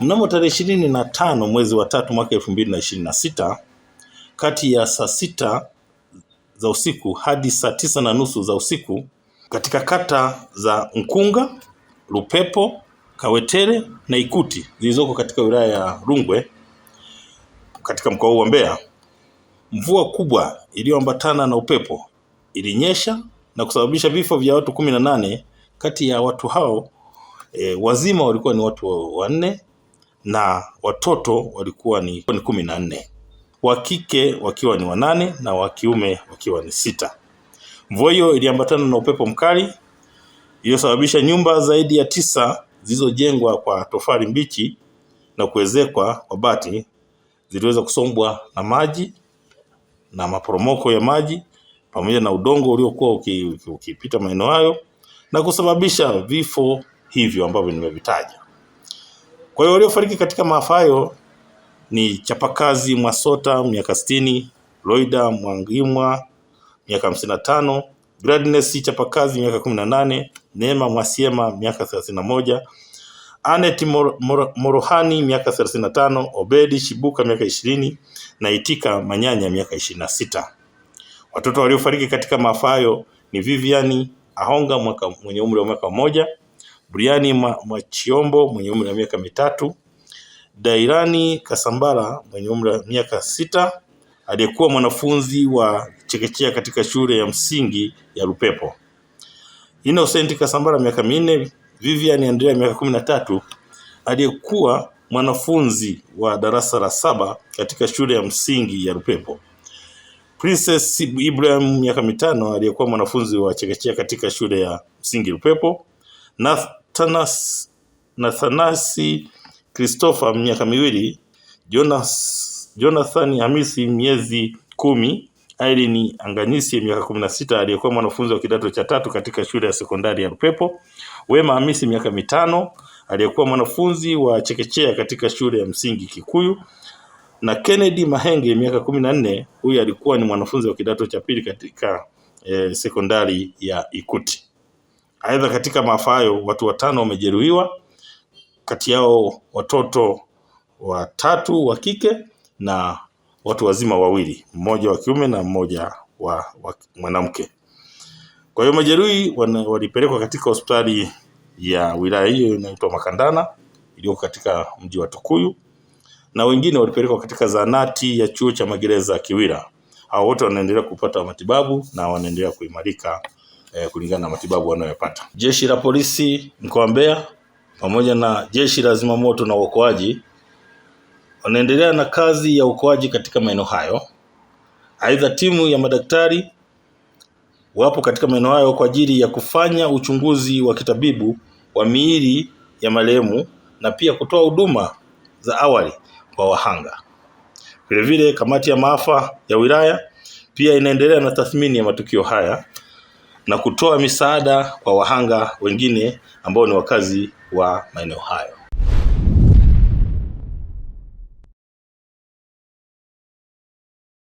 Mnamo tarehe 25 mwezi wa 3 mwaka 2026 kati ya saa 6 za usiku hadi saa 9:30 za usiku katika kata za Nkunga, Lupepo, Kawetere na Ikuti zilizoko katika wilaya ya Rungwe katika mkoa wa Mbeya, mvua kubwa iliyoambatana na upepo ilinyesha na kusababisha vifo vya watu 18. Kati ya watu hao wazima walikuwa ni watu 4 na watoto walikuwa ni 14, wa kike wakiwa ni 8 na wa kiume wakiwa ni 6. Mvua hiyo iliambatana na upepo mkali iliyosababisha nyumba zaidi ya 9 zilizojengwa kwa tofali mbichi na kuezekwa kwa bati ziliweza kusombwa na maji na maporomoko ya maji pamoja na udongo uliokuwa ukipita maeneo hayo na kusababisha vifo hivyo ambavyo nimevitaja. Kwa hiyo waliofariki katika maafa hayo ni Chapakazi Mwasota miaka 60, Loida Mwangimwa miaka 55, Gladness Chapakazi miaka 18, Neema Mwasiema miaka 31, Anet Morohani miaka 35, Obedi Shibuka miaka 20 na Itika Manyanya miaka 26. Watoto waliofariki katika maafa hayo ni Viviani Ahonga mwenye umri wa mwaka 1, Briani Mwachiombo mwenye umri wa miaka 3, Dairani Kasambara mwenye umri wa miaka 6 aliyekuwa mwanafunzi wa chekechea katika shule ya msingi ya Lupepo, Innocent Kasambara miaka 4, Vivian Andrea miaka 13 aliyekuwa mwanafunzi wa darasa la 7 katika shule ya msingi ya Lupepo, Princess Ibrahim miaka 5 aliyekuwa mwanafunzi wa chekechea katika shule ya msingi Lupepo, Nathanasi Christopher miaka 2, Jonathan Hamisi miezi 10, Irene Anganyisi miaka 16 aliyekuwa mwanafunzi wa kidato cha 3 katika shule ya sekondari ya Lupepo, Wema Hamisi miaka 5 aliyekuwa mwanafunzi wa chekechea katika shule ya msingi Kikuyu, na Kennedy Mahenge miaka 14, huyu alikuwa ni mwanafunzi wa kidato cha 2 katika sekondari ya Ikuti. Aidha, katika maafa hayo watu 5 wamejeruhiwa, kati yao watoto 3 wa kike na watu wazima 2, mmoja wa kiume na mmoja wa mwanamke. Kwa hiyo majeruhi walipelekwa katika hospitali ya wilaya hiyo inaitwa Makandana iliyoko katika mji wa Tukuyu, na wengine walipelekwa katika zahanati ya chuo cha magereza Kiwira. Hao wote wanaendelea kupata matibabu na wanaendelea kuimarika kulingana na matibabu wanayopata. Jeshi la polisi mkoa wa Mbeya pamoja na jeshi la zimamoto na uokoaji wanaendelea na kazi ya uokoaji katika maeneo hayo. Aidha, timu ya madaktari wapo katika maeneo hayo kwa ajili ya kufanya uchunguzi wa kitabibu wa miili ya marehemu na pia kutoa huduma za awali kwa wahanga. Vilevile kamati ya maafa ya wilaya pia inaendelea na tathmini ya matukio haya na kutoa misaada kwa wahanga wengine ambao ni wakazi wa maeneo hayo.